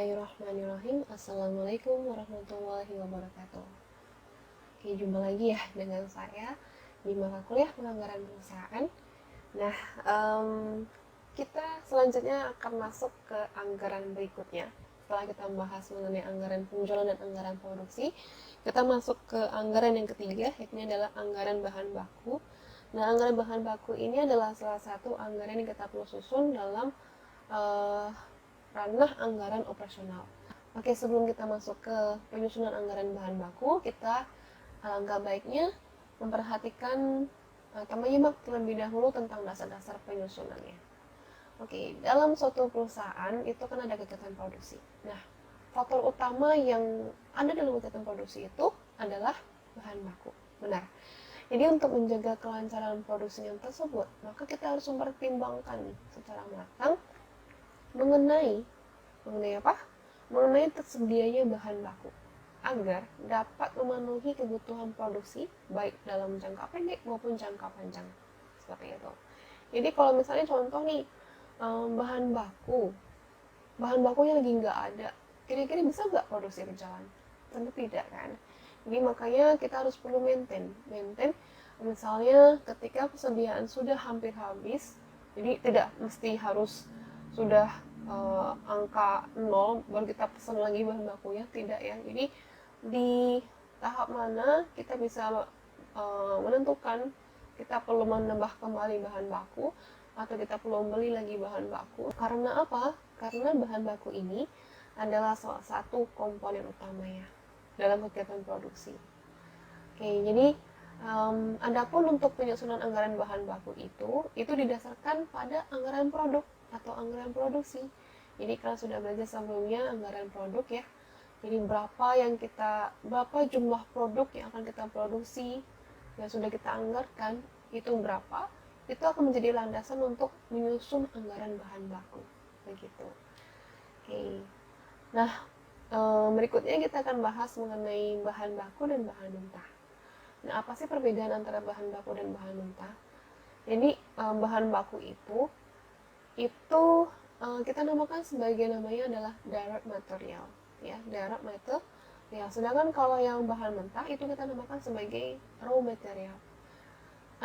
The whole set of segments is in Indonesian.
Bismillahirrahmanirrahim. Assalamualaikum warahmatullahi wabarakatuh. Oke, jumpa lagi ya dengan saya di mata kuliah penganggaran perusahaan. Nah, kita selanjutnya akan masuk ke anggaran berikutnya. Setelah kita membahas mengenai anggaran penjualan dan anggaran produksi, kita masuk ke anggaran yang ketiga, yakni adalah anggaran bahan baku. Nah, anggaran bahan baku ini adalah salah satu anggaran yang kita perlu susun dalam ranah anggaran operasional. Oke, sebelum kita masuk ke penyusunan anggaran bahan baku, kita alangkah baiknya memperhatikan atau menyimak terlebih dahulu tentang dasar-dasar penyusunannya. Oke, dalam suatu perusahaan itu kan ada kegiatan produksi. Nah, faktor utama yang ada dalam kegiatan produksi itu adalah bahan baku. Benar. Jadi untuk menjaga kelancaran produksi yang tersebut, maka kita harus mempertimbangkan secara matang mengenai apa? Mengenai tersedianya bahan baku agar dapat memenuhi kebutuhan produksi baik dalam jangka pendek maupun jangka panjang. Seperti itu. Jadi kalau misalnya contoh nih, bahan bakunya lagi nggak ada, kira-kira bisa nggak produksi berjalan? Tentu tidak kan. Jadi makanya kita harus perlu maintain. Misalnya ketika persediaan sudah hampir habis, jadi tidak mesti harus sudah angka 0 baru kita pesan lagi bahan bakunya, tidak ya. Jadi di tahap mana kita bisa menentukan kita perlu menambah kembali bahan baku atau kita perlu membeli lagi bahan baku. Karena apa? Karena bahan baku ini adalah salah satu komponen utamanya dalam kegiatan produksi. Oke, jadi adapun untuk penyusunan anggaran bahan baku itu didasarkan pada anggaran produk atau anggaran produksi. Jadi kalau sudah belajar sebelumnya anggaran produk ya. Jadi berapa jumlah produk yang akan kita produksi yang sudah kita anggarkan itu berapa, itu akan menjadi landasan untuk menyusun anggaran bahan baku. Begitu. Oke. Nah, berikutnya kita akan bahas mengenai bahan baku dan bahan mentah. Nah, apa sih perbedaan antara bahan baku dan bahan mentah? Jadi bahan baku itu kita namakan sebagai namanya adalah direct material, ya, direct material. Ya, sedangkan kalau yang bahan mentah itu kita namakan sebagai raw material.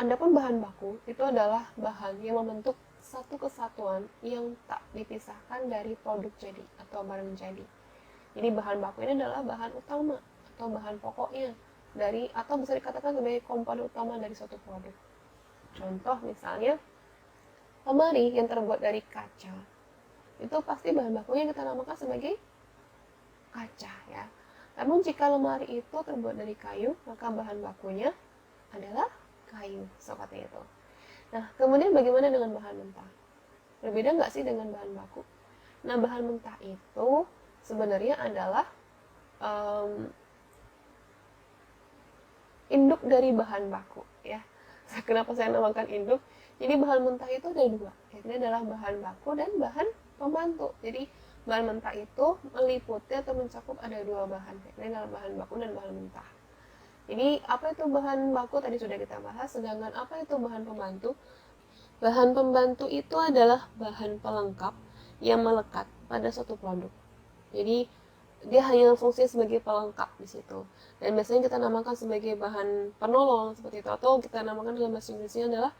Adapun bahan baku itu adalah bahan yang membentuk satu kesatuan yang tak dipisahkan dari produk jadi atau barang jadi. Jadi bahan baku ini adalah bahan utama atau bahan pokoknya dari atau bisa dikatakan sebagai komponen utama dari suatu produk. Contoh misalnya lemari yang terbuat dari kaca, itu pasti bahan bakunya kita namakan sebagai kaca ya. Namun jika lemari itu terbuat dari kayu, maka bahan bakunya adalah kayu, seperti itu. Nah, kemudian bagaimana dengan bahan mentah? Berbeda nggak sih dengan bahan baku? Nah, bahan mentah itu sebenarnya adalah induk dari bahan baku ya. Kenapa saya namakan induk? Jadi bahan mentah itu ada dua, ini adalah bahan baku dan bahan pembantu. Jadi bahan mentah itu meliputi atau mencakup ada dua bahan, ini adalah bahan baku dan bahan mentah. Jadi apa itu bahan baku tadi sudah kita bahas, sedangkan apa itu bahan pembantu? Bahan pembantu itu adalah bahan pelengkap yang melekat pada suatu produk. Jadi dia hanya fungsi sebagai pelengkap di situ. Dan biasanya kita namakan sebagai bahan penolong seperti itu, atau kita namakan dalam bahasa Inggrisnya adalah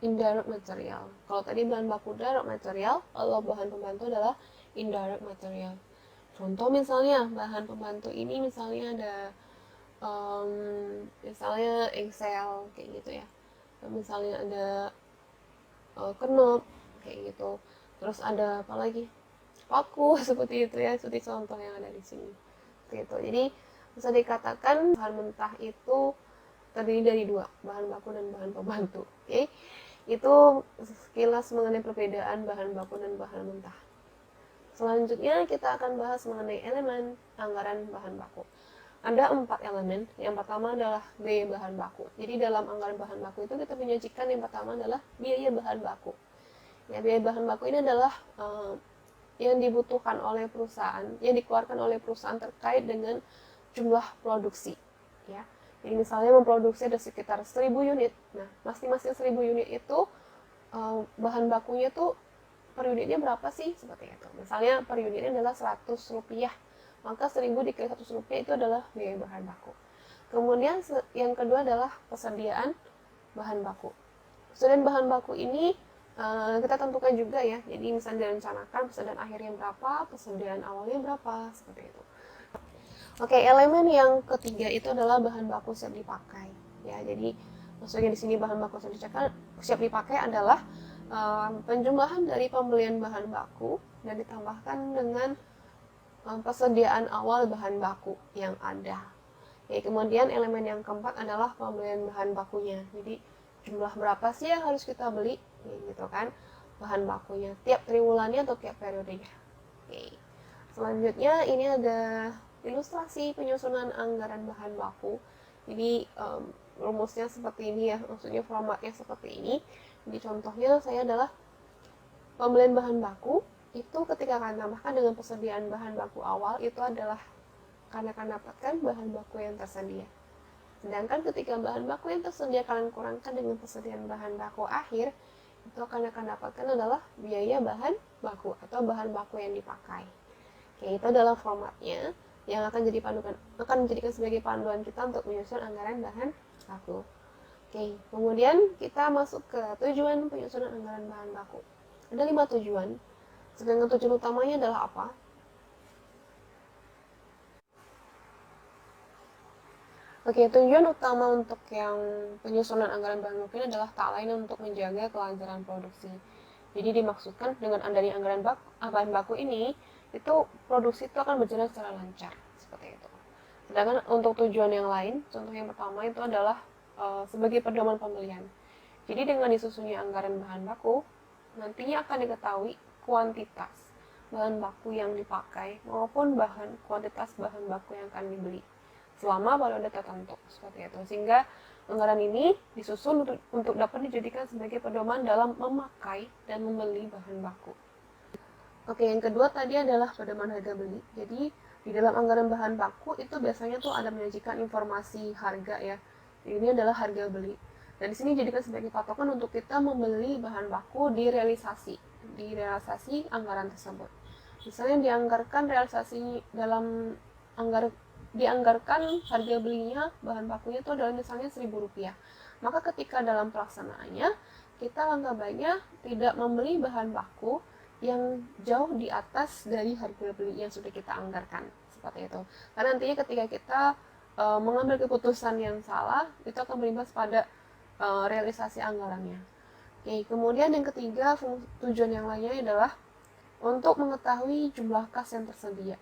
indirect material. Kalau tadi bahan baku direct material, kalau bahan pembantu adalah indirect material. Contoh misalnya bahan pembantu ini misalnya ada misalnya Excel kayak gitu ya. Misalnya ada knop kayak gitu. Terus ada apa lagi? Paku seperti itu ya, seperti contoh yang ada di sini. Seperti itu. Jadi bisa dikatakan bahan mentah itu terdiri dari dua, bahan baku dan bahan pembantu. Oke. Itu sekilas mengenai perbedaan bahan baku dan bahan mentah. Selanjutnya kita akan bahas mengenai elemen anggaran bahan baku. Ada 4 elemen. Yang pertama adalah biaya bahan baku. Jadi dalam anggaran bahan baku itu kita menyajikan yang pertama adalah biaya bahan baku. Ya, biaya bahan baku ini adalah yang dibutuhkan oleh perusahaan, yang dikeluarkan oleh perusahaan terkait dengan jumlah produksi. Ya. Jadi misalnya memproduksi ada sekitar 1000 unit. Nah, masing-masing 1000 unit itu bahan bakunya tuh per unitnya berapa sih, seperti itu. Misalnya per unitnya adalah 100 rupiah, maka 1000 dikali 100 rupiah itu adalah biaya bahan baku. Kemudian yang kedua adalah persediaan bahan baku. Persediaan bahan baku ini kita tentukan juga ya, jadi misalnya direncanakan persediaan akhirnya berapa, persediaan awalnya berapa, seperti itu. Oke, elemen yang ketiga itu adalah bahan baku siap dipakai. Ya, jadi maksudnya di sini bahan baku siap dipakai adalah penjumlahan dari pembelian bahan baku dan ditambahkan dengan persediaan awal bahan baku yang ada. Ya, kemudian elemen yang keempat adalah pembelian bahan bakunya. Jadi jumlah berapa sih yang harus kita beli, gitu kan, bahan bakunya tiap triwulannya atau tiap periodenya. Oke. Selanjutnya ini ada ilustrasi penyusunan anggaran bahan baku. Jadi rumusnya seperti ini ya, maksudnya formatnya seperti ini. Jadi contohnya saya adalah pembelian bahan baku itu ketika akan tambahkan dengan persediaan bahan baku awal itu adalah karena akan dapatkan bahan baku yang tersedia. Sedangkan ketika bahan baku yang tersedia kalian kurangkan dengan persediaan bahan baku akhir, itu akan dapatkan adalah biaya bahan baku atau bahan baku yang dipakai. Oke, itu adalah formatnya yang akan menjadikan sebagai panduan kita untuk menyusun anggaran bahan baku. Oke, kemudian kita masuk ke tujuan penyusunan anggaran bahan baku. Ada 5 tujuan. Sedangkan tujuan utamanya adalah apa? Oke, tujuan utama untuk yang penyusunan anggaran bahan baku ini adalah tak lain untuk menjaga kelancaran produksi. Jadi dimaksudkan dengan adanya anggaran bahan baku ini, itu produksi itu akan berjalan secara lancar, seperti itu. Sedangkan untuk tujuan yang lain, contoh yang pertama itu adalah sebagai pedoman pembelian. Jadi dengan disusunnya anggaran bahan baku, nantinya akan diketahui kuantitas bahan baku yang dipakai maupun kuantitas bahan baku yang akan dibeli selama periode tertentu, seperti itu. Sehingga anggaran ini disusun untuk dapat dijadikan sebagai pedoman dalam memakai dan membeli bahan baku. Oke, yang kedua tadi adalah pedoman harga beli. Jadi di dalam anggaran bahan baku itu biasanya tuh ada menyajikan informasi harga ya. Ini adalah harga beli. Dan di sini dijadikan sebagai patokan untuk kita membeli bahan baku di realisasi anggaran tersebut. Misalnya dianggarkan harga belinya bahan bakunya itu adalah misalnya Rp1.000. Maka ketika dalam pelaksanaannya kita langkah baiknya tidak membeli bahan baku yang jauh di atas dari harga beli yang sudah kita anggarkan, seperti itu. Karena nantinya ketika kita mengambil keputusan yang salah, itu akan berimbas pada realisasi anggarannya. Oke, kemudian yang ketiga, tujuan yang lainnya adalah untuk mengetahui jumlah kas yang tersedia.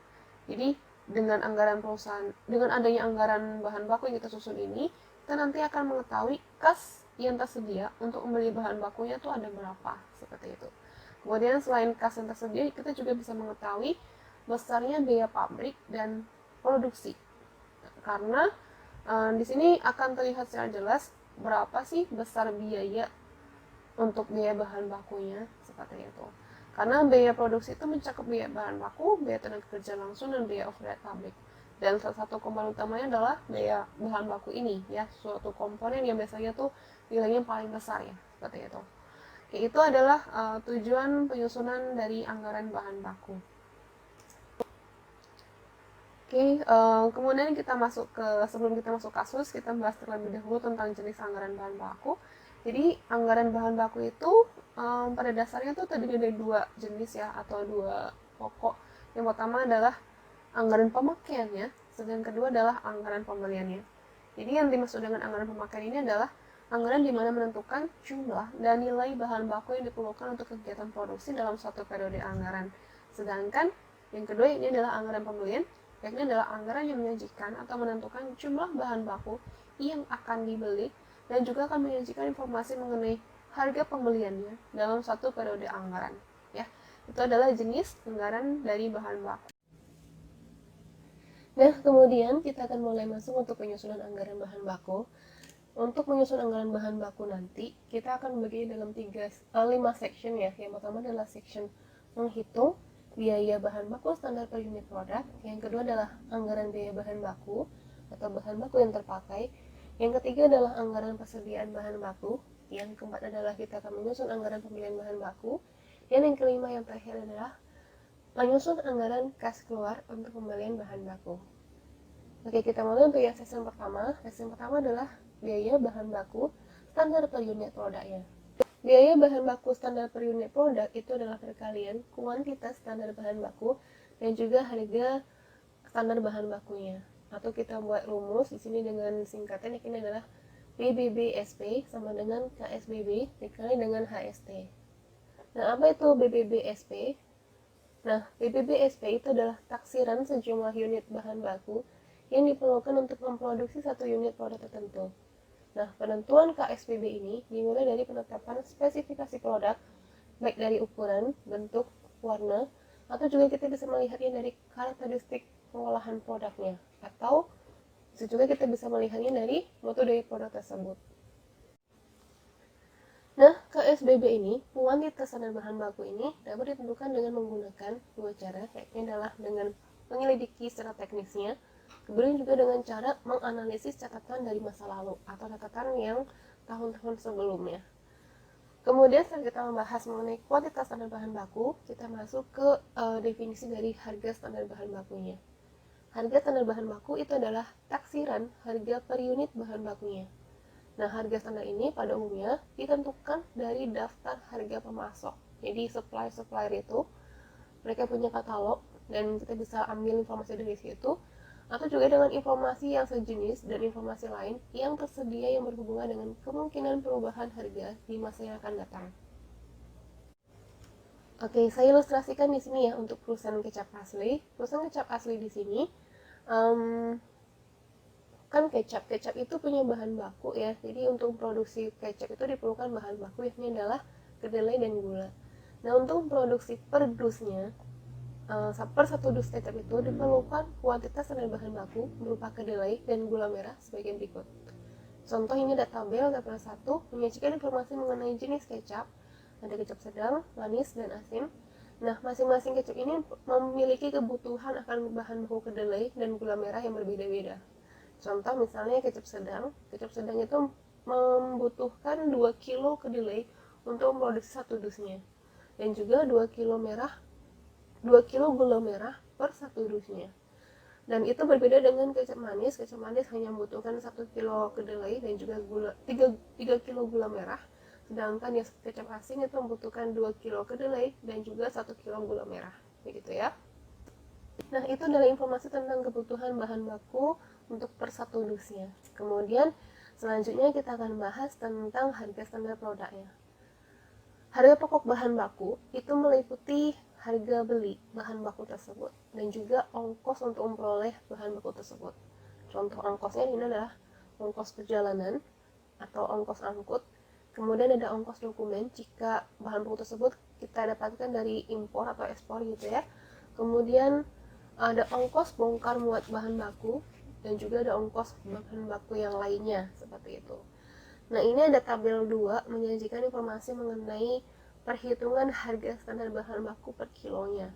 Jadi dengan adanya anggaran bahan baku yang kita susun ini, kita nanti akan mengetahui kas yang tersedia untuk membeli bahan bakunya itu ada berapa, seperti itu. Kemudian selain kas yang tersedia, kita juga bisa mengetahui besarnya biaya pabrik dan produksi. Karena di sini akan terlihat secara jelas berapa sih besar biaya untuk biaya bahan bakunya, seperti itu. Karena biaya produksi itu mencakup biaya bahan baku, biaya tenaga kerja langsung, dan biaya overhead pabrik. Dan salah satu komponen utamanya adalah biaya bahan baku ini, ya, suatu komponen yang biasanya tuh nilainya paling besar ya, seperti itu. Itu adalah tujuan penyusunan dari anggaran bahan baku. Kemudian sebelum kita masuk kasus, kita bahas terlebih dahulu tentang jenis anggaran bahan baku. Jadi anggaran bahan baku itu pada dasarnya itu terdiri dari 2 jenis ya, atau 2 pokok. Yang pertama adalah anggaran pemakaiannya, sedang kedua adalah anggaran pembeliannya. Jadi yang dimaksud dengan anggaran pemakaian ini adalah anggaran di mana menentukan jumlah dan nilai bahan baku yang diperlukan untuk kegiatan produksi dalam suatu periode anggaran. Sedangkan yang kedua ini adalah anggaran pembelian, yakni adalah anggaran yang menyajikan atau menentukan jumlah bahan baku yang akan dibeli dan juga akan menyajikan informasi mengenai harga pembeliannya dalam suatu periode anggaran. Ya, itu adalah jenis anggaran dari bahan baku. Nah, kemudian kita akan mulai masuk untuk penyusunan anggaran bahan baku. Untuk menyusun anggaran bahan baku nanti, kita akan membagi dalam 5 section ya. Yang pertama adalah section menghitung biaya bahan baku standar per unit produk. Yang kedua adalah anggaran biaya bahan baku atau bahan baku yang terpakai. Yang ketiga adalah anggaran persediaan bahan baku. Yang keempat adalah kita akan menyusun anggaran pembelian bahan baku. Dan yang kelima yang terakhir adalah menyusun anggaran kas keluar untuk pembelian bahan baku. Oke, kita mulai untuk yang sesi pertama. Sesi pertama adalah biaya bahan baku standar per unit produknya. Biaya bahan baku standar per unit produk itu adalah perkalian kuantitas standar bahan baku dan juga harga standar bahan bakunya. Atau kita buat rumus di sini dengan singkatan, ini adalah BBBSP sama dengan KSBB dikali dengan HST. Nah, apa itu BBBSP? Nah, BBBSP itu adalah taksiran sejumlah unit bahan baku yang diperlukan untuk memproduksi satu unit produk tertentu. Nah, penentuan KSBB ini dimulai dari penetapan spesifikasi produk, baik dari ukuran, bentuk, warna, atau juga kita bisa melihatnya dari karakteristik pengolahan produknya, atau bisa juga kita bisa melihatnya dari mutu dari produk tersebut. Nah, KSBB ini, kuantitas standar bahan baku ini dapat ditentukan dengan menggunakan dua cara, yakni adalah dengan menyelidiki secara teknisnya, kemudian juga dengan cara menganalisis catatan dari masa lalu atau catatan yang tahun-tahun sebelumnya. Kemudian setelah kita membahas mengenai kuantitas standar bahan baku, kita masuk ke definisi dari harga standar bahan bakunya. Harga standar bahan baku itu adalah taksiran harga per unit bahan bakunya. Nah, harga standar ini pada umumnya ditentukan dari daftar harga pemasok. Jadi supplier itu mereka punya katalog dan kita bisa ambil informasi dari situ, atau juga dengan informasi yang sejenis dan informasi lain yang tersedia yang berhubungan dengan kemungkinan perubahan harga di masa yang akan datang. Oke, saya ilustrasikan di sini ya untuk perusahaan kecap asli. Perusahaan kecap asli di sini kan kecap itu punya bahan baku ya, jadi untuk produksi kecap itu diperlukan bahan baku yakni adalah kedelai dan gula. Nah, untuk produksi per dusnya, per satu dus kecap itu diperlukan kuantitas standar bahan baku berupa kedelai dan gula merah sebagai berikut. Contoh, ini ada tabel 1 menyajikan informasi mengenai jenis kecap, ada kecap sedang, manis, dan asin. Nah, masing-masing kecap ini memiliki kebutuhan akan bahan baku kedelai dan gula merah yang berbeda-beda. Contoh misalnya kecap sedang itu membutuhkan 2 kilo kedelai untuk memproduksi satu dusnya, dan juga 2 kilo gula merah per satu dusnya. Dan itu berbeda dengan kecap manis hanya membutuhkan 1 kilo kedelai dan juga 3 kilo gula merah, sedangkan yang kecap asin itu membutuhkan 2 kilo kedelai dan juga 1 kilo gula merah, begitu ya. Nah, itu adalah informasi tentang kebutuhan bahan baku untuk per satu dusnya. Kemudian selanjutnya kita akan bahas tentang harga standar produknya. Harga pokok bahan baku itu meliputi harga beli bahan baku tersebut dan juga ongkos untuk memperoleh bahan baku tersebut. Contoh ongkosnya ini adalah ongkos perjalanan atau ongkos angkut. Kemudian ada ongkos dokumen jika bahan baku tersebut kita dapatkan dari impor atau ekspor gitu ya. Kemudian ada ongkos bongkar muat bahan baku dan juga ada ongkos bahan baku yang lainnya seperti itu. Nah, ini ada tabel 2 menyajikan informasi mengenai perhitungan harga standar bahan baku per kilonya.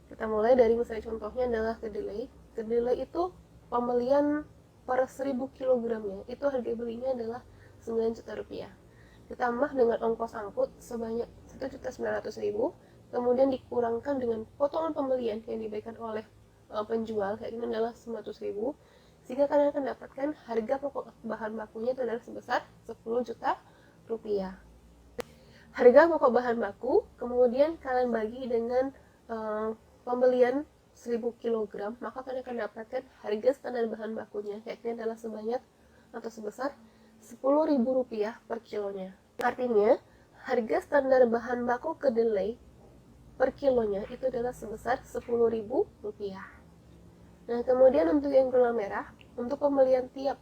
Kita mulai dari misalnya contohnya adalah kedelai. Kedelai itu pembelian per 1000 kilogramnya itu harga belinya adalah 9 juta rupiah. Ditambah dengan ongkos angkut sebanyak 1.900.000, kemudian dikurangkan dengan potongan pembelian yang diberikan oleh penjual, kayak ini adalah 900.000, sehingga kalian akan dapatkan harga pokok bahan bakunya itu adalah sebesar 10 juta rupiah. Harga pokok bahan baku kemudian kalian bagi dengan pembelian 1000 kg, maka kalian akan dapatkan harga standar bahan bakunya, yakni adalah sebanyak atau sebesar 10.000 rupiah per kilonya. Artinya harga standar bahan baku kedelai per kilonya itu adalah sebesar 10.000 rupiah. Nah, kemudian untuk yang gula merah, untuk pembelian tiap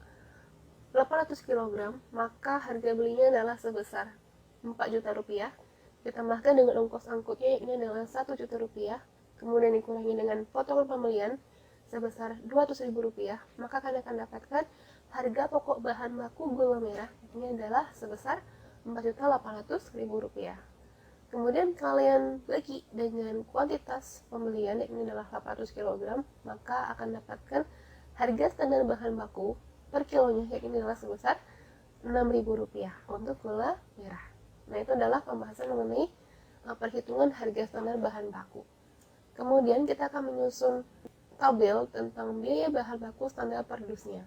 800 kg, maka harga belinya adalah sebesar 4 juta rupiah, ditambahkan dengan ongkos angkutnya yakni adalah 1 juta rupiah, kemudian dikurangi dengan potongan pembelian sebesar 200.000 rupiah, maka kalian akan dapatkan harga pokok bahan baku gula merah ini adalah sebesar 4.800.000 rupiah. Kemudian kalian bagi dengan kuantitas pembelian, yakni adalah 800 kg, maka akan dapatkan harga standar bahan baku per kilonya, yakni adalah sebesar 6.000 rupiah untuk gula merah. Nah, itu adalah pembahasan mengenai perhitungan harga standar bahan baku. Kemudian kita akan menyusun tabel tentang biaya bahan baku standar per dusnya.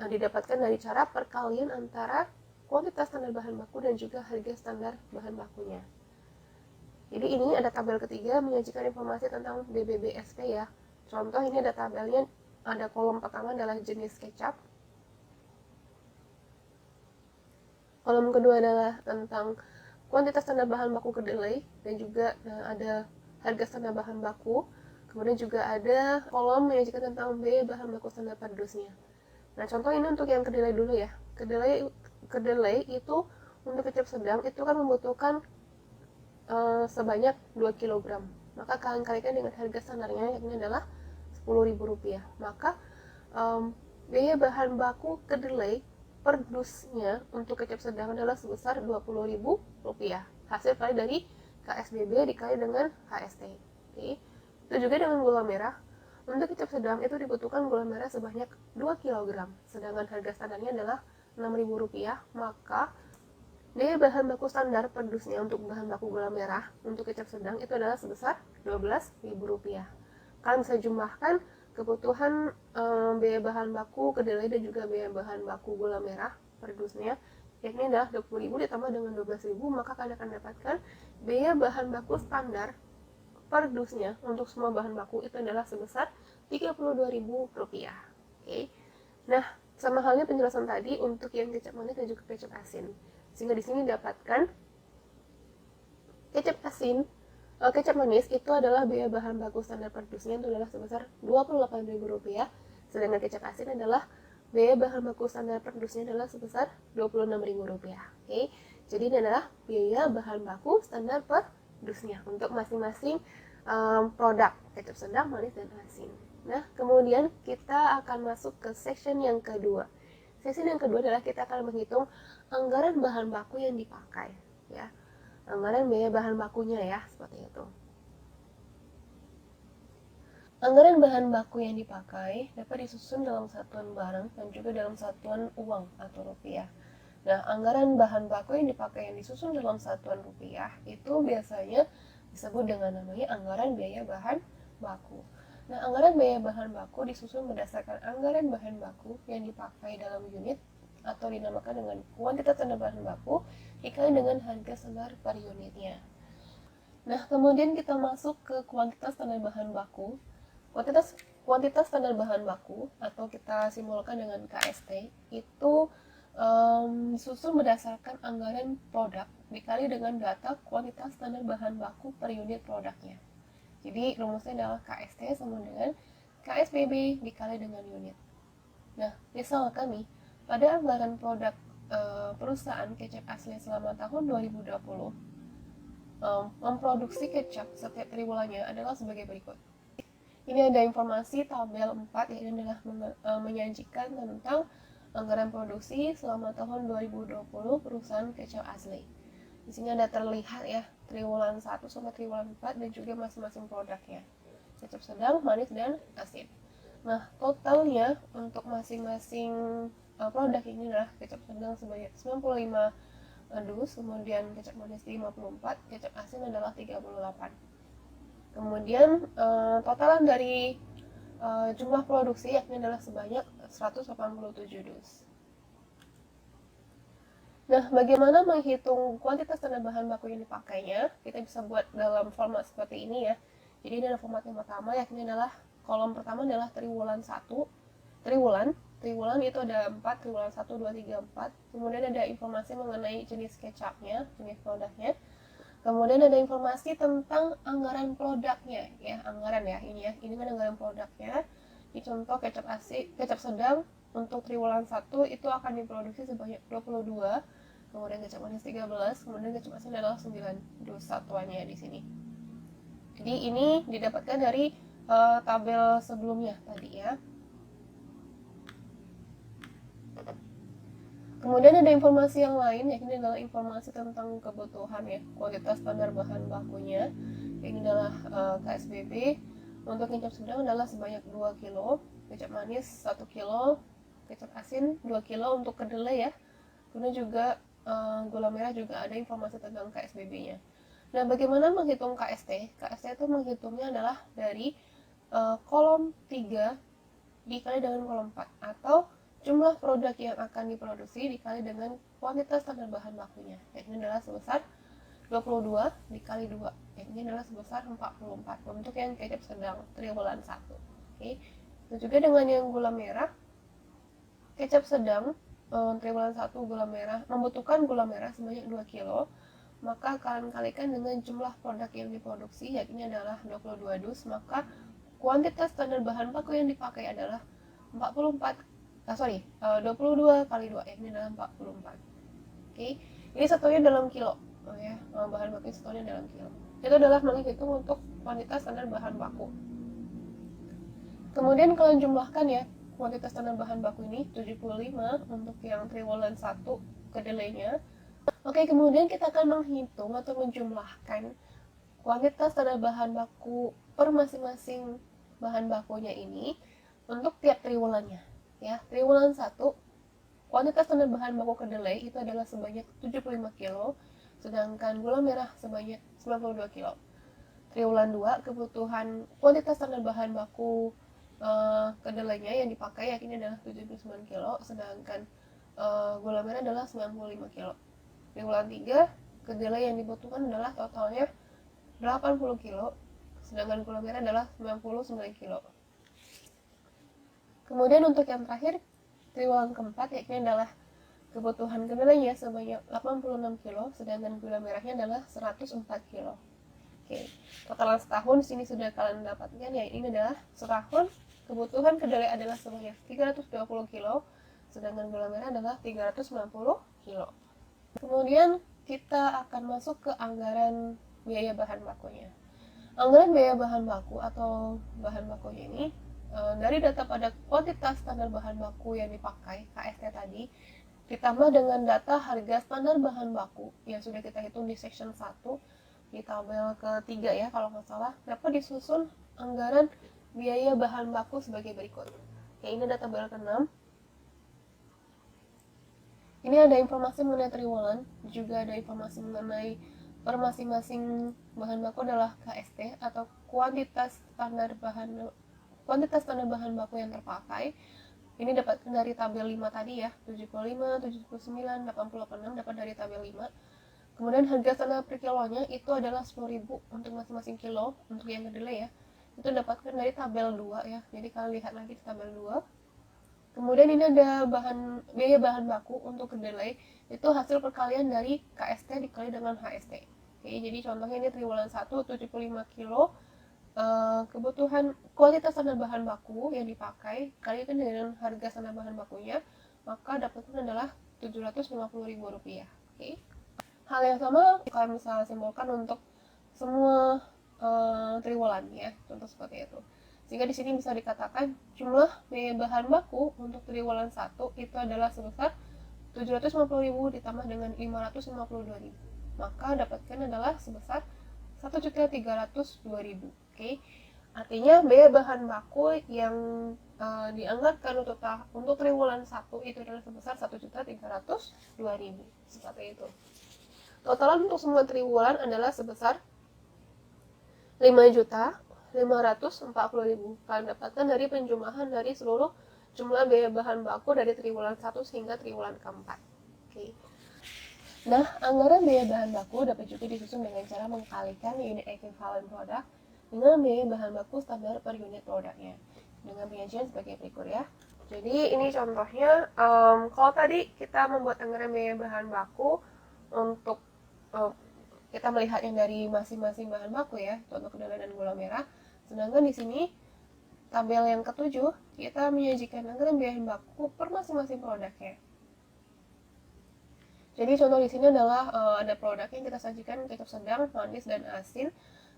Nah, didapatkan dari cara perkalian antara kuantitas standar bahan baku dan juga harga standar bahan bakunya. Jadi ini ada tabel ketiga menyajikan informasi tentang BBBSP ya. Contoh ini ada tabelnya, ada kolom pertama adalah jenis kecap. Kolom kedua adalah tentang kuantitas standar bahan baku kedelai dan juga ada harga standar bahan baku. Kemudian juga ada kolom menyajikan tentang biaya bahan baku standar per dusnya. Nah, contoh ini untuk yang kedelai dulu ya. Kedelai itu untuk kecap sedang itu kan membutuhkan sebanyak 2 kg. Maka kalian kalikan dengan harga standarnya yakni adalah Rp10.000. Maka biaya bahan baku kedelai per dusnya untuk kecap sedang adalah sebesar Rp20.000. Hasil kali dari KSBB dikali dengan HST. Oke. Itu juga dengan gula merah. Untuk kecap sedang itu dibutuhkan gula merah sebanyak 2 kg. Sedangkan harga standarnya adalah Rp6.000. Maka biaya bahan baku standar per dusnya untuk bahan baku gula merah untuk kecap sedang itu adalah sebesar Rp12.000. Kalian bisa jumlahkan kebutuhan biaya bahan baku kedelai dan juga biaya bahan baku gula merah per dusnya, yakni adalah 20.000 ditambah dengan 12.000, maka kalian akan dapatkan biaya bahan baku standar per dusnya untuk semua bahan baku itu adalah sebesar Rp32.000. Oke. Nah, sama halnya penjelasan tadi untuk yang kecap manis dan juga kecap asin. Sehingga di sini dapatkan kecap manis itu adalah biaya bahan baku standar per dusnya itu adalah sebesar Rp28.000, sedangkan kecap asin adalah biaya bahan baku standar per dusnya adalah sebesar Rp26.000. Oke, jadi ini adalah biaya bahan baku standar per dusnya untuk masing-masing produk kecap sedang, manis, dan asin. Nah, kemudian kita akan masuk ke section yang kedua. Section yang kedua adalah kita akan menghitung anggaran bahan baku yang dipakai, ya. Anggaran biaya bahan bakunya ya, seperti itu. Anggaran bahan baku yang dipakai dapat disusun dalam satuan barang dan juga dalam satuan uang atau rupiah. Nah, anggaran bahan baku yang dipakai yang disusun dalam satuan rupiah itu biasanya disebut dengan namanya anggaran biaya bahan baku. Nah, anggaran biaya bahan baku disusun berdasarkan anggaran bahan baku yang dipakai dalam unit atau dinamakan dengan kuantitas standar bahan baku dikali dengan harga standar per unitnya. Nah, kemudian kita masuk ke kuantitas standar bahan baku. Kuantitas standar bahan baku atau kita simbolkan dengan KST itu disusun berdasarkan anggaran produk dikali dengan data kuantitas standar bahan baku per unit produknya. Jadi rumusnya adalah KST sama dengan KSBB dikali dengan unit. Nah, misalkan nih, pada anggaran produk perusahaan kecap asli selama tahun 2020, memproduksi kecap setiap triwulannya adalah sebagai berikut. Ini ada informasi tabel 4 yang adalah menyajikan tentang anggaran produksi selama tahun 2020 perusahaan kecap asli. Di sini ada terlihat ya triwulan 1 sampai triwulan 4 dan juga masing-masing produknya. Kecap sedang, manis, dan asin. Nah, totalnya untuk masing-masing produk ini adalah kecap sedang sebanyak 95 dus, kemudian kecap manis 54, kecap asin adalah 38. Kemudian totalan dari jumlah produksi yakni adalah sebanyak 187 dus. Nah, bagaimana menghitung kuantitas standar bahan baku yang dipakainya? Kita bisa buat dalam format seperti ini ya. Jadi ini adalah format yang pertama, yakni adalah kolom pertama adalah triwulan 1. Triwulan itu ada 4, triwulan 1, 2, 3, 4. Kemudian ada informasi mengenai jenis kecapnya, jenis produknya. Kemudian ada informasi tentang anggaran produknya, ya, anggaran ya, ini ya. Ini kan anggaran produknya. Di contoh kecap sedang untuk triwulan 1 itu akan diproduksi sebanyak 22, kemudian kecap manis 13, kemudian kecap asin adalah 9 dus satuannya di sini. Jadi ini didapatkan dari tabel sebelumnya tadi ya. Kemudian ada informasi yang lain, yakni adalah informasi tentang kebutuhan ya, kuantitas standar bahan bakunya. Ini adalah KSBB. Untuk kecap sedang adalah sebanyak 2 kg, kecap manis 1 kg, kecap asin 2 kg untuk kedelai ya. Kemudian juga gula merah juga ada informasi tentang KSBB-nya. Nah, bagaimana menghitung KST? KST itu menghitungnya adalah dari kolom 3 dikali dengan kolom 4, atau jumlah produk yang akan diproduksi dikali dengan kuantitas standar bahan bakunya. Ini adalah sebesar 22 dikali 2. Ini adalah sebesar 44 untuk yang kecap sedang triwulan 1. Oke. Dan juga dengan yang gula merah, kecap sedang triwulan 1 gula merah membutuhkan gula merah sebanyak 2 kilo, maka kalian kalikan dengan jumlah produk yang diproduksi, yakni adalah 22 dus, maka kuantitas standar bahan baku yang dipakai adalah 22 kali 2, ini adalah 44. Oke, ini satunya dalam kilo, ya, bahan baku satunya dalam kilo. Itu adalah menghitung untuk kuantitas standar bahan baku. Kemudian kalian jumlahkan ya, kuantitas standar bahan baku ini 75 untuk yang triwulan 1 kedelainya. Oke, kemudian kita akan menghitung atau menjumlahkan kuantitas standar bahan baku per masing-masing bahan bakunya ini untuk tiap triwulannya. Ya, triwulan 1 kuantitas standar bahan baku kedelai itu adalah sebanyak 75 kilo, sedangkan gula merah sebanyak 92 kilo. Triwulan 2 kebutuhan kuantitas standar bahan baku kedelainya yang dipakai yakni adalah 79 kilo, sedangkan gula merah adalah 95 kilo. Triwulan 3 kedelai yang dibutuhkan adalah totalnya 80 kilo, sedangkan gula merah adalah 99 kilo. Kemudian untuk yang terakhir, triwulan keempat yakni adalah kebutuhan kedelainya sebanyak 86 kilo, sedangkan gula merahnya adalah 104 kilo. Oke, totalan setahun di sini sudah kalian dapatkan, ya ini adalah setahun kebutuhan kedelai adalah sebanyak 320 kilo, sedangkan gula merah adalah 390 kilo. Kemudian kita akan masuk ke anggaran biaya bahan bakunya. Anggaran biaya bahan baku atau bahan bakunya ini dari data pada kuantitas standar bahan baku yang dipakai KST tadi, ditambah dengan data harga standar bahan baku yang sudah kita hitung di section 1 di tabel ketiga ya kalau nggak salah, dapat disusun anggaran biaya bahan baku sebagai berikut. Ya, ini data tabel ke-6. Ini ada informasi mengenai triwulan, juga ada informasi mengenai per masing-masing bahan baku adalah KST atau kuantitas standar bahan baku yang terpakai. Ini dapat dari tabel 5 tadi ya, 75, 79, 86 dapat dari tabel 5. Kemudian harga standar per kilonya itu adalah 10.000 untuk masing-masing kilo untuk yang kedelai ya. Itu dapatkan dari tabel 2 ya. Jadi kalian lihat lagi di tabel 2. Kemudian ini ada biaya bahan baku untuk kedelai, itu hasil perkalian dari KST dikali dengan HST. Oke, jadi contohnya ini triwulan 1 75 kilo, kebutuhan kualitas standar bahan baku yang dipakai kalikan dengan harga standar bahan bakunya, maka dapatkan adalah Rp750.000. Oke. Hal yang sama kalian bisa simpulkan untuk semua triwulan ya, contoh seperti itu. Sehingga di sini bisa dikatakan jumlah biaya bahan baku untuk triwulan 1 itu adalah sebesar 750.000 ditambah dengan 552.000. Maka dapatkan adalah sebesar 1.302.000. Oke. Artinya biaya bahan baku yang dianggarkan untuk triwulan 1 itu adalah sebesar 1.302.000. Seperti itu. Totalan untuk semua triwulan adalah sebesar 5.540.000. Kalian dapatkan dari penjumlahan dari seluruh jumlah biaya bahan baku dari triwulan 1 hingga triwulan keempat. Oke. Nah, anggaran biaya bahan baku dapat juga disusun dengan cara mengkalikan unit equivalent produk dengan biaya bahan baku standar per unit produknya dengan penyajian sebagai berikut ya. Jadi ini contohnya, kalau tadi kita membuat anggaran biaya bahan baku untuk kita melihat yang dari masing-masing bahan baku ya, contoh kedelai dan gula merah. Sedangkan di sini tabel yang ketujuh kita menyajikan anggaran biaya baku per masing-masing produknya. Jadi contoh di sini adalah ada produk yang kita sajikan kecap sedang, manis dan asin,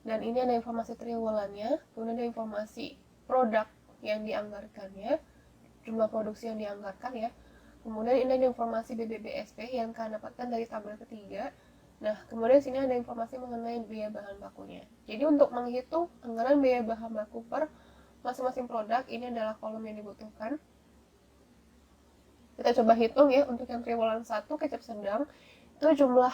dan ini ada informasi triwulannya, kemudian ada informasi produk yang dianggarkannya, jumlah produksi yang dianggarkan ya. Kemudian ini ada informasi BBBSP yang kalian dapatkan dari tabel ketiga. Nah, kemudian sini ada informasi mengenai biaya bahan bakunya. Jadi untuk menghitung anggaran biaya bahan baku per masing-masing produk, ini adalah kolom yang dibutuhkan. Kita coba hitung ya, untuk yang triwulan 1 kecap sedang, itu jumlah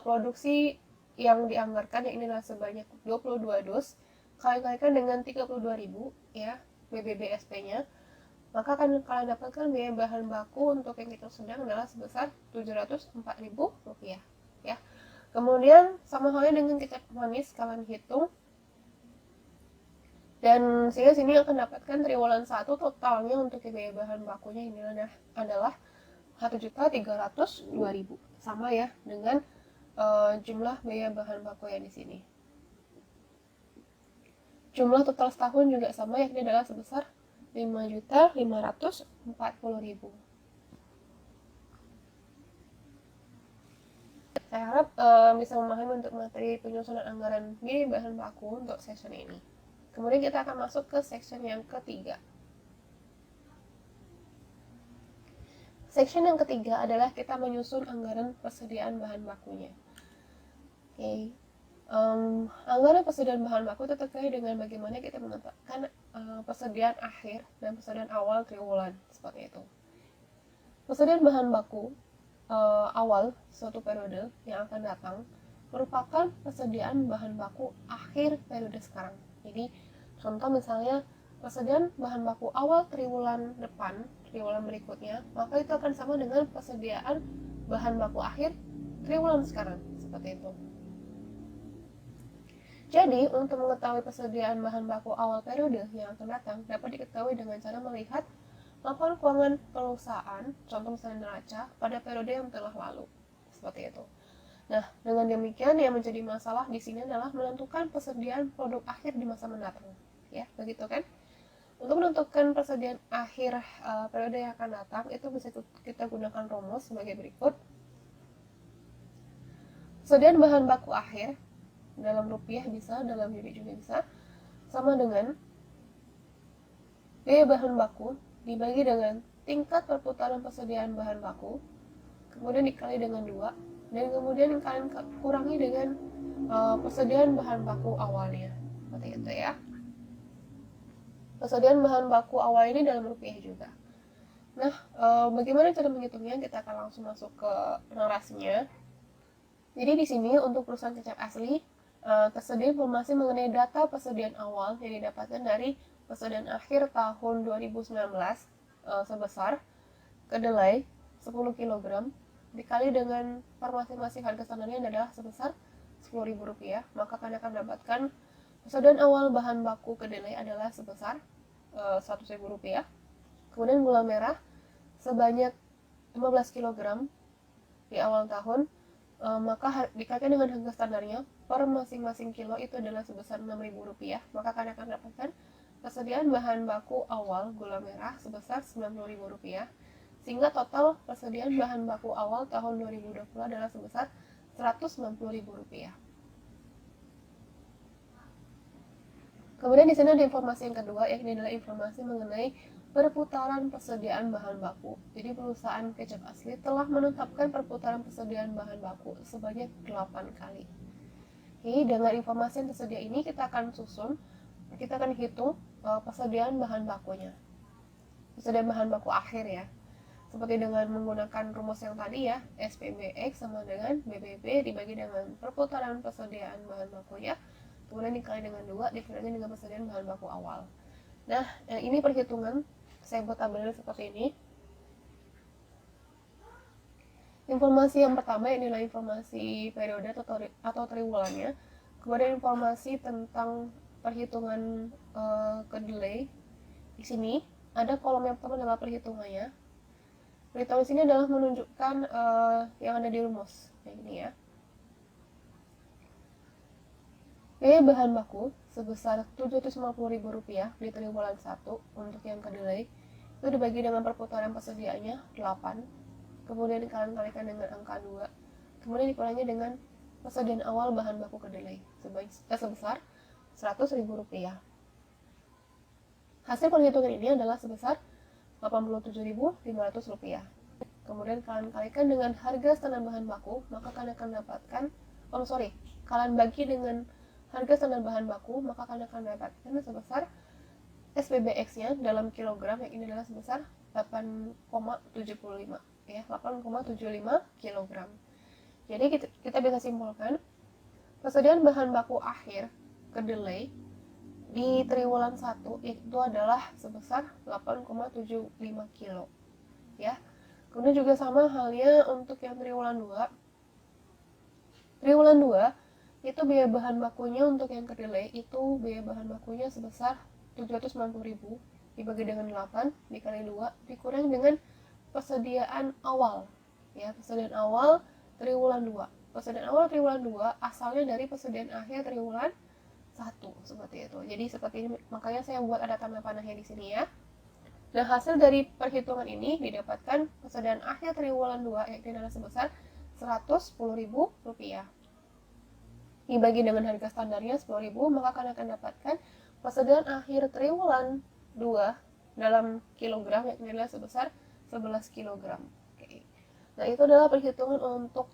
produksi yang dianggarkan, yang ini adalah sebanyak 22 dus, kalikan dengan 32.000 ya BBBSP-nya, maka akan kalian dapatkan biaya bahan baku untuk yang kita sedang adalah sebesar Rp704.000 ya. Kemudian sama halnya dengan kecap manis, kalian hitung, dan sehingga sini akan dapatkan triwulan 1 totalnya untuk biaya bahan bakunya ini adalah Rp1.302.000, sama ya dengan jumlah biaya bahan baku yang di sini. Jumlah total setahun juga sama, yakni adalah sebesar Rp5.540.000. Saya harap bisa memahami untuk materi penyusunan anggaran biaya bahan baku untuk section ini. Kemudian kita akan masuk ke section yang ketiga. Section yang ketiga adalah kita menyusun anggaran persediaan bahan bakunya. Oke. Anggaran persediaan bahan baku itu terkait dengan bagaimana kita menetapkan persediaan akhir dan persediaan awal triwulan, seperti itu. Persediaan bahan baku awal suatu periode yang akan datang merupakan persediaan bahan baku akhir periode sekarang. Jadi contoh misalnya persediaan bahan baku awal triwulan depan, triwulan berikutnya, maka itu akan sama dengan persediaan bahan baku akhir triwulan sekarang, seperti itu. Jadi, untuk mengetahui persediaan bahan baku awal periode yang akan datang dapat diketahui dengan cara melihat laporan keuangan perusahaan, contoh misalnya neraca, pada periode yang telah lalu, seperti itu. Nah, dengan demikian yang menjadi masalah di sini adalah menentukan persediaan produk akhir di masa mendatang, ya, begitu kan? Untuk menentukan persediaan akhir periode yang akan datang itu bisa kita gunakan rumus sebagai berikut. Persediaan bahan baku akhir dalam rupiah bisa, dalam unit juga bisa, sama dengan biaya bahan baku dibagi dengan tingkat perputaran persediaan bahan baku, kemudian dikali dengan 2, dan kemudian kalian kurangi dengan persediaan bahan baku awalnya, seperti itu ya. Persediaan bahan baku awal ini dalam rupiah juga. Nah, bagaimana cara menghitungnya? Kita akan langsung masuk ke narasinya. Jadi di sini untuk perusahaan kecap asli tersedia informasi mengenai data persediaan awal yang didapatkan dari persediaan akhir tahun 2019 sebesar kedelai 10 kg dikali dengan per masing-masing harga standarnya adalah sebesar Rp10.000, maka kalian akan mendapatkan persediaan awal bahan baku kedelai adalah sebesar Rp100.000. Kemudian gula merah sebanyak 15 kg di awal tahun, maka dikalikan dengan harga standarnya per masing-masing kilo itu adalah sebesar Rp6.000, maka kalian akan dapatkan persediaan bahan baku awal gula merah sebesar Rp90.000, sehingga total persediaan bahan baku awal tahun 2020 adalah sebesar Rp190.000. Kemudian di sini ada informasi yang kedua, yakni adalah informasi mengenai perputaran persediaan bahan baku. Jadi perusahaan kecap asli telah menetapkan perputaran persediaan bahan baku sebanyak 8 kali. Oke, dengan informasi yang tersedia ini kita akan hitung persediaan bahan bakunya. Persediaan bahan baku akhir ya. Seperti dengan menggunakan rumus yang tadi ya, SPBX sama dengan BBB dibagi dengan perputaran persediaan bahan bakunya, kemudian dikali dengan 2 dikurangi dengan persediaan bahan baku awal. Nah, ini perhitungan saya buat tabelnya seperti ini. Informasi yang pertama ini adalah informasi periode atau triwulannya. Kemudian informasi tentang perhitungan kedelai. Di sini ada kolom yang pertama adalah perhitungannya. Perhitungan di sini adalah menunjukkan yang ada di rumus kayak gini ya. Biaya bahan baku sebesar Rp750.000 di triwulan 1 untuk yang kedelai itu dibagi dengan perputaran persediaannya 8, kemudian kalian kalikan dengan angka 2, kemudian dikurangi dengan persediaan awal bahan baku kedelai sebesar Rp100.000. Hasil perhitungan ini adalah sebesar Rp87.500. Kemudian kalian kalikan dengan harga standar bahan baku, maka kalian akan dapatkan kalian bagi dengan harga standar bahan baku, maka kalian akan dapatkan sebesar SPBX-nya dalam kilogram, yang ini adalah sebesar 8,75 ya, 8,75 kilogram. Jadi kita bisa simpulkan Persediaan bahan baku akhir kedelai di triwulan 1 itu adalah sebesar 8,75 kilo ya. Kemudian juga sama halnya untuk yang triwulan 2. Triwulan 2 itu biaya bahan bakunya untuk yang kedelai itu biaya bahan bakunya sebesar 790.000 dibagi dengan 8 dikali 2 dikurangi dengan persediaan awal ya, persediaan awal triwulan 2. Persediaan awal triwulan 2 asalnya dari persediaan akhir triwulan 1 seperti itu. Jadi seperti ini, makanya saya buat ada tanda panahnya di sini ya. Nah, hasil dari perhitungan ini didapatkan persediaan akhir triwulan 2 yaitu adalah sebesar Rp110.000. Dibagi dengan harga standarnya 10.000, maka kalian akan dapatkan persediaan akhir triwulan 2 dalam kilogram yaitu adalah sebesar 11 kilogram. Oke. Nah, itu adalah perhitungan untuk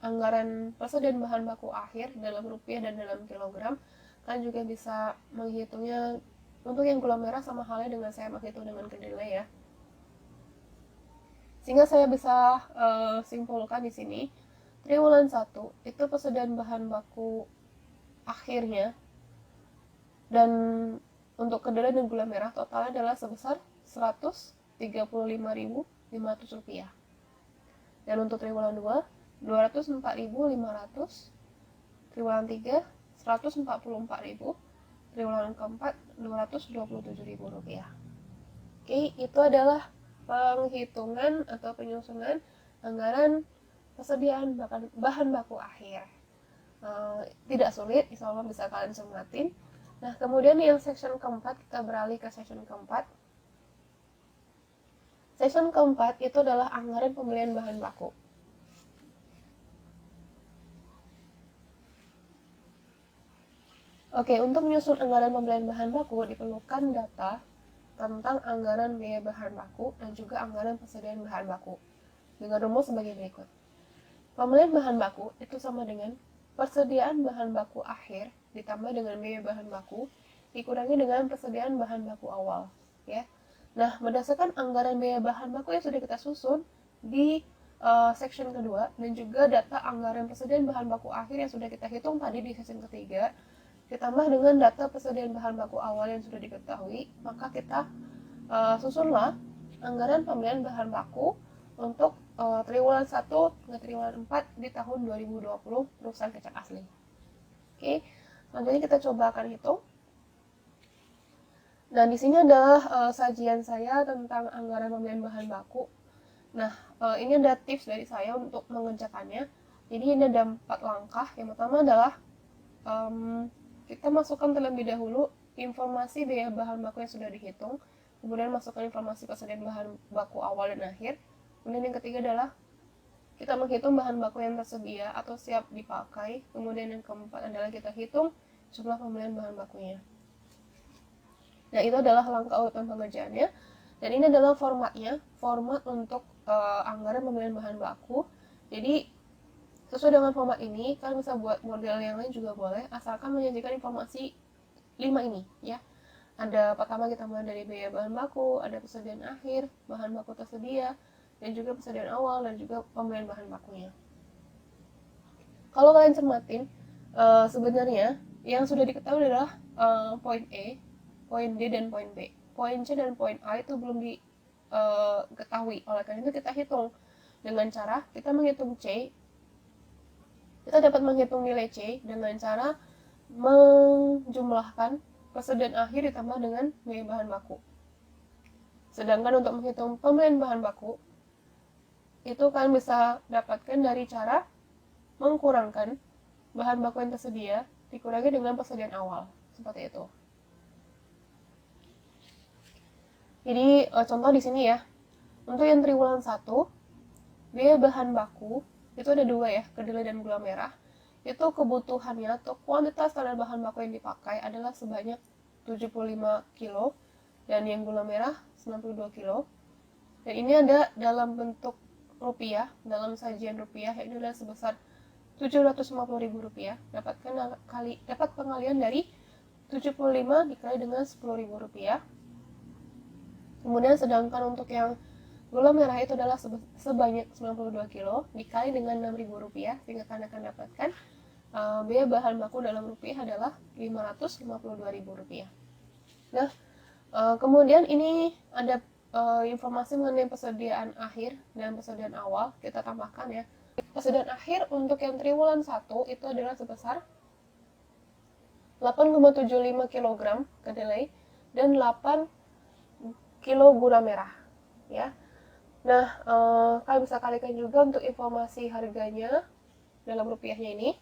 anggaran persediaan bahan baku akhir dalam rupiah dan dalam kilogram. Kalian juga bisa menghitungnya untuk yang gula merah sama halnya dengan saya menghitung dengan kedelai ya. Sehingga saya bisa simpulkan di sini, triwulan 1 itu persediaan bahan baku akhirnya dan untuk kedelai dan gula merah totalnya adalah sebesar Rp135.500. Dan untuk triwulan 2, Rp204.500, triwulan 3, Rp144.000, triwulan keempat, Rp227.000. Oke, itu adalah penghitungan atau penyusunan anggaran persediaan bahan baku akhir. Tidak sulit, insya Allah bisa kalian cermatin. Nah, kemudian yang section keempat, kita beralih ke section keempat. Section keempat itu adalah anggaran pembelian bahan baku. Oke, untuk menyusun anggaran pembelian bahan baku diperlukan data tentang anggaran biaya bahan baku dan juga anggaran persediaan bahan baku dengan rumus sebagai berikut. Pembelian bahan baku itu sama dengan persediaan bahan baku akhir ditambah dengan biaya bahan baku dikurangi dengan persediaan bahan baku awal ya. Nah, berdasarkan anggaran biaya bahan baku yang sudah kita susun di section kedua dan juga data anggaran persediaan bahan baku akhir yang sudah kita hitung tadi di section ketiga, ditambah dengan data persediaan bahan baku awal yang sudah diketahui, maka kita susunlah anggaran pembelian bahan baku untuk triwulan 1 hingga triwulan 4 di tahun 2020 perusahaan kecap asli. Oke, selanjutnya kita coba akan hitung. Nah, di sini adalah sajian saya tentang anggaran pembelian bahan baku. Nah, ini ada tips dari saya untuk mengerjakannya. Jadi ini ada 4 langkah. Yang pertama adalah kita masukkan terlebih dahulu informasi biaya bahan baku yang sudah dihitung. Kemudian masukkan informasi persediaan bahan baku awal dan akhir. Kemudian yang ketiga adalah kita menghitung bahan baku yang tersedia atau siap dipakai. Kemudian yang keempat adalah kita hitung jumlah pembelian bahan bakunya. Nah, itu adalah langkah urutan pengerjaannya. Dan ini adalah formatnya, format untuk anggaran pembelian bahan baku. Jadi, sesuai dengan format ini, kalian bisa buat model yang lain juga boleh, asalkan menyajikan informasi 5 ini, ya. Ada pertama kita mulai dari biaya bahan baku, ada persediaan akhir, bahan baku tersedia, dan juga persediaan awal, dan juga pembelian bahan bakunya. Kalau kalian cermatin, sebenarnya yang sudah diketahui adalah poin E, poin D, dan poin B. Poin C dan poin A itu belum diketahui. Oleh karena itu kita hitung dengan cara kita menghitung C. Kita dapat menghitung nilai C dengan cara menjumlahkan persediaan akhir ditambah dengan biaya bahan baku. Sedangkan untuk menghitung pembelian bahan baku, itu kalian bisa dapatkan dari cara mengkurangkan bahan baku yang tersedia dikurangi dengan persediaan awal. Seperti itu. Jadi contoh di sini ya, untuk yang triwulan 1, biaya bahan baku itu ada 2 ya, kedelai dan gula merah. Itu kebutuhannya atau kuantitas standar bahan baku yang dipakai adalah sebanyak 75 kilo dan yang gula merah 92 kilo. Dan ini ada dalam bentuk rupiah, dalam sajian rupiah yaitu adalah sebesar Rp750.000. Dapat pengalian dari 75 dikali dengan Rp10.000. Kemudian sedangkan untuk yang gula merah itu adalah sebanyak 92 kilo dikali dengan Rp6.000, sehingga kalian akan dapatkan biaya bahan baku dalam rupiah adalah Rp552.000. Nah, kemudian ini ada informasi mengenai persediaan akhir dan persediaan awal, kita tambahkan ya. Persediaan akhir untuk yang triwulan 1 itu adalah sebesar 8,75 kg kedelai dan 8 kilo gula merah ya. Nah, kalian bisa kalikan juga untuk informasi harganya dalam rupiahnya ini.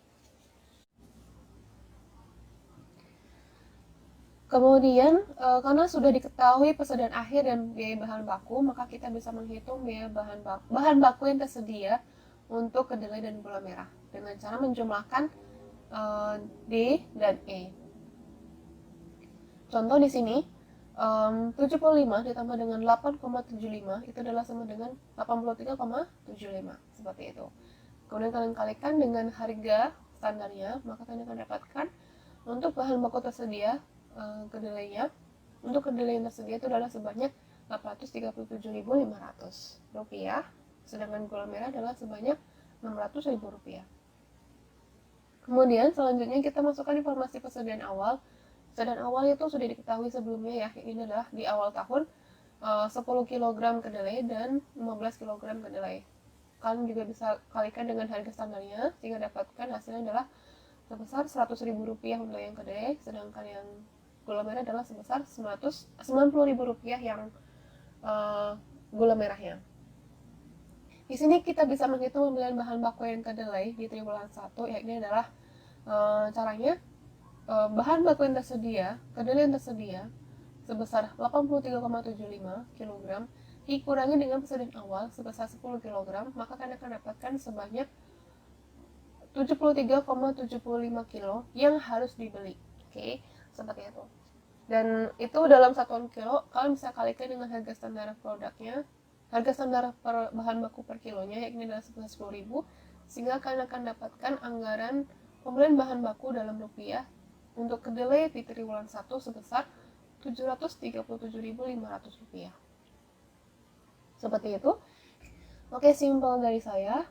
Kemudian, karena sudah diketahui persediaan akhir dan biaya bahan baku, maka kita bisa menghitung biaya bahan baku yang tersedia untuk kedelai dan gula merah dengan cara menjumlahkan D dan E. Contoh di sini, 75 ditambah dengan 8,75 itu adalah sama dengan 83,75, seperti itu. Kemudian kalian kalikan dengan harga standarnya, maka kalian akan dapatkan untuk bahan baku tersedia kedelainya, untuk kedelai yang tersedia itu adalah sebanyak Rp837.500, sedangkan gula merah adalah sebanyak Rp600.000. Kemudian selanjutnya kita masukkan informasi persediaan awal. Persediaan awal itu sudah diketahui sebelumnya ya, ini adalah di awal tahun 10 kg kedelai dan 15 kg kedelai. Kalian juga bisa kalikan dengan harga standarnya sehingga dapatkan hasilnya adalah sebesar Rp100.000 untuk yang kedelai, sedangkan yang gula merah adalah sebesar Rp90.000 yang gula merahnya. Di sini kita bisa menghitung pembelian bahan baku yang kedelai di triwulan 1, yakni adalah caranya bahan baku yang tersedia, kedelai yang tersedia sebesar 83,75 kg dikurangi dengan persediaan awal sebesar 10 kg, maka kalian akan dapatkan sebanyak 73,75 kilo yang harus dibeli. Oke, seperti itu. Dan itu dalam satuan kilo, kalian bisa kalikan dengan harga standar produknya, harga standar per bahan baku per kilonya, yakni adalah sebesar 10.000, sehingga kalian akan dapatkan anggaran pembelian bahan baku dalam rupiah untuk kedelai di triwulan 1 sebesar Rp737.500. Seperti itu. Oke, simpel dari saya.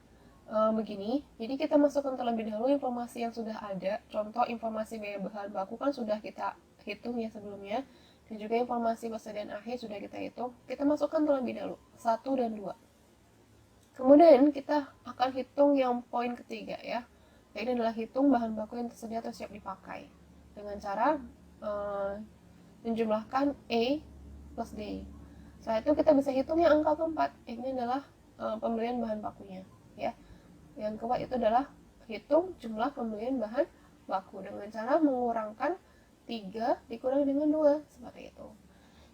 Begini, jadi kita masukkan terlebih dahulu informasi yang sudah ada. Contoh informasi biaya bahan baku kan sudah kita hitung ya sebelumnya, dan juga informasi persediaan akhir sudah kita hitung. Kita masukkan terlebih dahulu 1 dan 2. Kemudian kita akan hitung yang poin ketiga ya. Ini adalah hitung bahan baku yang tersedia atau siap dipakai dengan cara menjumlahkan E plus D. Setelah itu kita bisa hitung yang angka keempat. Ini adalah pembelian bahan bakunya ya. Yang keempat itu adalah hitung jumlah pembelian bahan baku dengan cara mengurangkan 3 dikurangi dengan 2, seperti itu.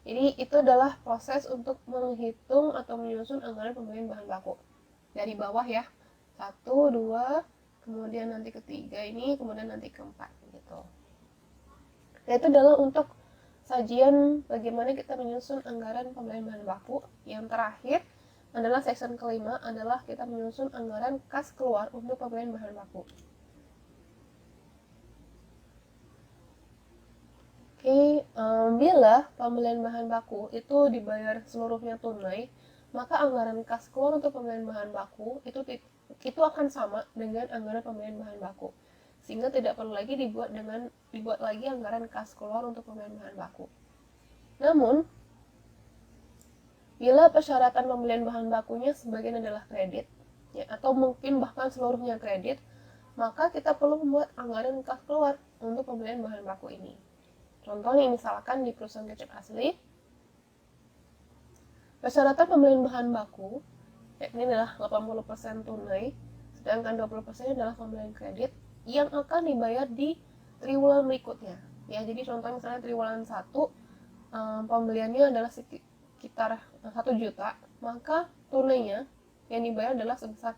Jadi itu adalah proses untuk menghitung atau menyusun anggaran pembelian bahan baku. Dari bawah ya, 1, 2, kemudian nanti ketiga ini, kemudian nanti keempat gitu. Nah, itu adalah untuk sajian bagaimana kita menyusun anggaran pembelian bahan baku. Yang terakhir adalah section kelima, adalah kita menyusun anggaran kas keluar untuk pembelian bahan baku. Oke, bila pembelian bahan baku itu dibayar seluruhnya tunai, maka anggaran kas keluar untuk pembelian bahan baku itu akan sama dengan anggaran pembelian bahan baku, sehingga tidak perlu lagi dibuat lagi anggaran kas keluar untuk pembelian bahan baku. Namun, bila persyaratan pembelian bahan bakunya sebagian adalah kredit, ya, atau mungkin bahkan seluruhnya kredit, maka kita perlu membuat anggaran kas keluar untuk pembelian bahan baku ini. Contohnya misalkan di perusahaan kecap asli, persyaratan pembelian bahan baku yakni adalah 80% tunai, sedangkan 20% adalah pembelian kredit yang akan dibayar di triwulan berikutnya. Ya, jadi contoh misalnya triwulan 1 pembeliannya adalah sekitar 1 juta, maka tunainya yang dibayar adalah sebesar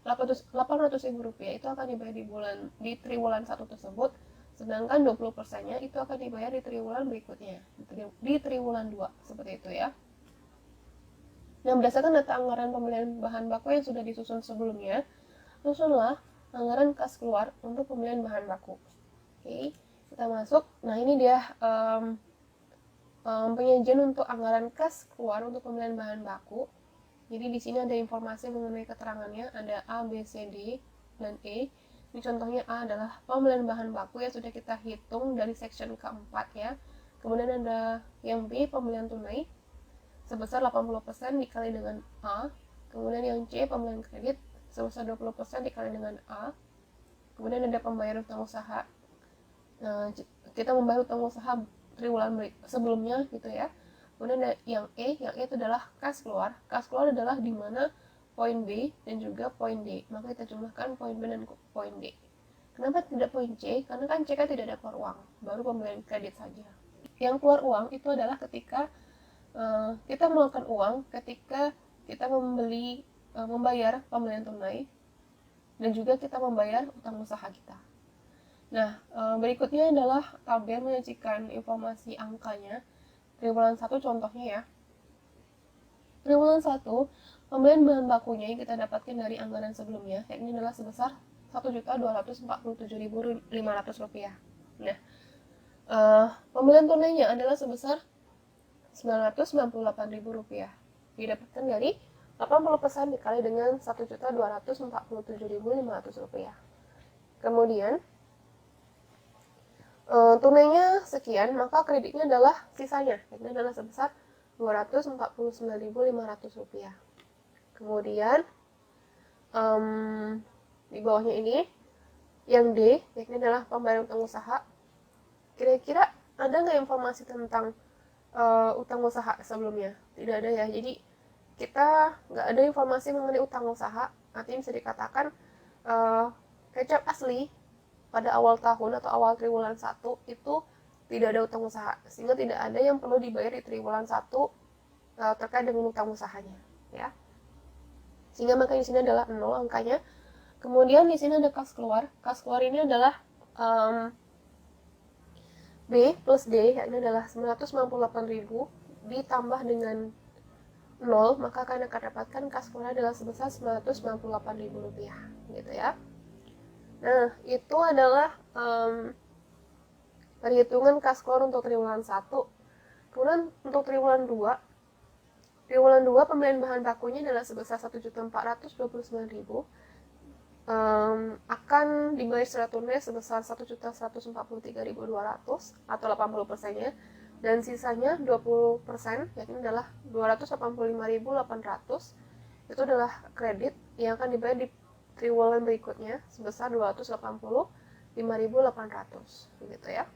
Rp800.000, itu akan dibayar di triwulan 1 tersebut, sedangkan 20%-nya itu akan dibayar di triwulan berikutnya, di triwulan 2, seperti itu ya. Nah, berdasarkan data anggaran pembelian bahan baku yang sudah disusun sebelumnya, susunlah anggaran kas keluar untuk pembelian bahan baku. Oke, kita masuk. Nah, ini dia penyajian untuk anggaran kas keluar untuk pembelian bahan baku. Jadi di sini ada informasi mengenai keterangannya, ada A, B, C, D, dan E. Ini contohnya A adalah pembelian bahan baku yang sudah kita hitung dari section keempat ya. Kemudian ada yang B, pembelian tunai sebesar 80% dikali dengan A. Kemudian yang C, pembelian kredit sebesar 20% dikali dengan A. Kemudian ada pembayaran utang usaha. Nah, kita membayar utang usaha triwulan sebelumnya gitu ya. Kemudian ada yang E itu adalah kas keluar. Kas keluar adalah di mana poin B dan juga poin D. Maka kita jumlahkan poin B dan poin D. Kenapa tidak poin C? Karena kan C kan tidak ada keluar uang, baru pembelian kredit saja. Yang keluar uang itu adalah ketika kita mengeluarkan uang ketika kita membayar pembelian tunai dan juga kita membayar utang usaha kita. Nah, berikutnya adalah tabel menyajikan informasi angkanya. Triwulan 1 contohnya ya. Triwulan 1, pembelian bahan bakunya yang kita dapatkan dari anggaran sebelumnya, yakni adalah sebesar Rp1.247.500. Nah, pembelian tunainya adalah sebesar Rp998.000. Didapatkan dari 80% dikali dengan Rp1.247.500. Kemudian, tunainya sekian, maka kreditnya adalah sisanya, yakni adalah sebesar Rp249.500. Kemudian di bawahnya ini yang D, yakni adalah pembayaran utang usaha. Kira-kira ada nggak informasi tentang utang usaha sebelumnya? Tidak ada ya. Jadi kita nggak ada informasi mengenai utang usaha. Artinya bisa dikatakan kecap asli pada awal tahun atau awal triwulan 1 itu tidak ada utang usaha, sehingga tidak ada yang perlu dibayar di triwulan 1 terkait dengan utang usahanya ya. Sehingga maka di sini adalah 0 angkanya. Kemudian di sini ada kas keluar. Kas keluar ini adalah B plus D, yakni adalah 998.000 ditambah dengan 0, maka akan dapatkan kas keluar adalah sebesar Rp998.000 gitu ya. Nah, itu adalah perhitungan kas keluar untuk triwulan 1. Kemudian untuk triwulan 2 pembelian bahan bakunya adalah sebesar Rp1.429.000, akan dibayar secara tunai sebesar Rp1.143.200 atau 80%-nya, dan sisanya 20%, yakni adalah Rp285.800. Itu adalah kredit yang akan dibayar di triwulan berikutnya sebesar Rp285.800 gitu ya.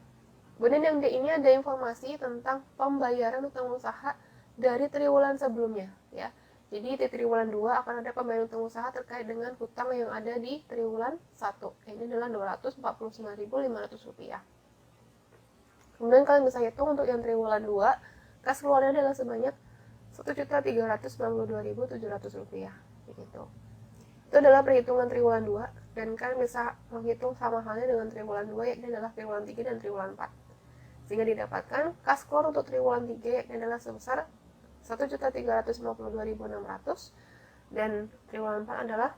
Kemudian yang D ini ada informasi tentang pembayaran utang usaha dari triwulan sebelumnya ya. Jadi di triwulan 2 akan ada pembayaran utang usaha terkait dengan hutang yang ada di triwulan 1. Ini adalah Rp249.500. Kemudian kalian bisa hitung untuk yang triwulan 2, kas keluarnya adalah sebanyak Rp1.392.700. Begitu. Itu adalah perhitungan triwulan 2, dan kalian bisa menghitung sama halnya dengan triwulan 2, yakni adalah triwulan 3 dan triwulan 4. Sehingga didapatkan kas keluar untuk triwulan 3 yakni adalah sebesar Rp1.352.600, dan triwulan 4 adalah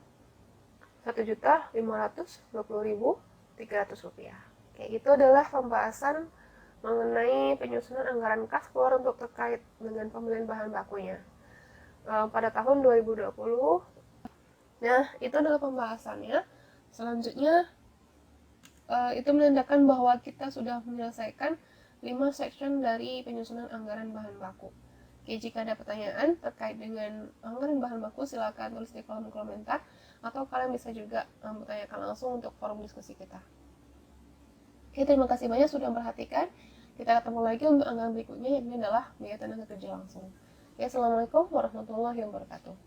Rp1.520.300. Oke, itu adalah pembahasan mengenai penyusunan anggaran kas keluar untuk terkait dengan pembelian bahan bakunya pada tahun 2020. Nah, itu adalah pembahasannya. Selanjutnya, itu menandakan bahwa kita sudah menyelesaikan 5 section dari penyusunan anggaran bahan baku. Oke, jika ada pertanyaan terkait dengan anggaran bahan baku, silakan tulis di kolom komentar, atau kalian bisa juga bertanyakan langsung untuk forum diskusi kita. Oke, terima kasih banyak sudah memperhatikan. Kita ketemu lagi untuk anggaran berikutnya, yang ini adalah biaya tenaga kerja langsung. Oke, assalamualaikum warahmatullahi wabarakatuh.